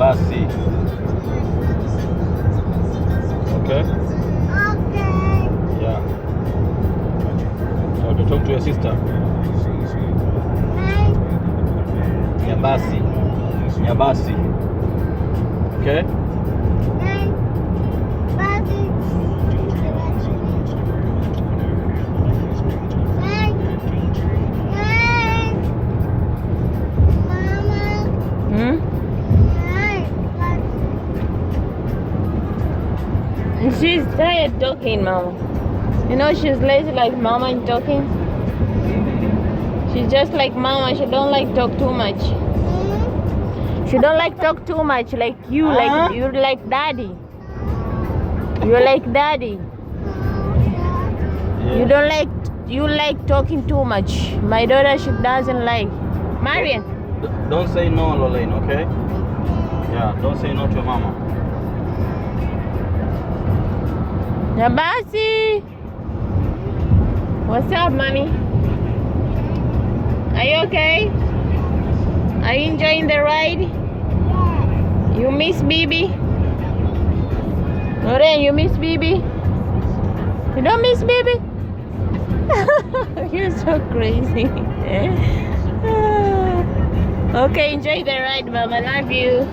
Nyabasi. Okay? Okay. Yeah. Okay, talk to your sister. Nyabasi. Nyabasi. Okay? She's tired talking, Mama. You know she's lazy like Mama in talking. She's just like Mama. She don't like talk too much. She don't like talk too much like you. Like you're like Daddy. You're like Daddy. Yeah. You like talking too much. My daughter, she doesn't like. Marian. Don't say no, Lorraine, okay? Yeah, don't say no to your mama. Nyabasi. What's up, mommy? Are you okay? Are you enjoying the ride? You miss Bibi? Lorraine, you miss Bibi? You don't miss Bibi? You're so crazy. Okay, enjoy the ride, Mom. I love you.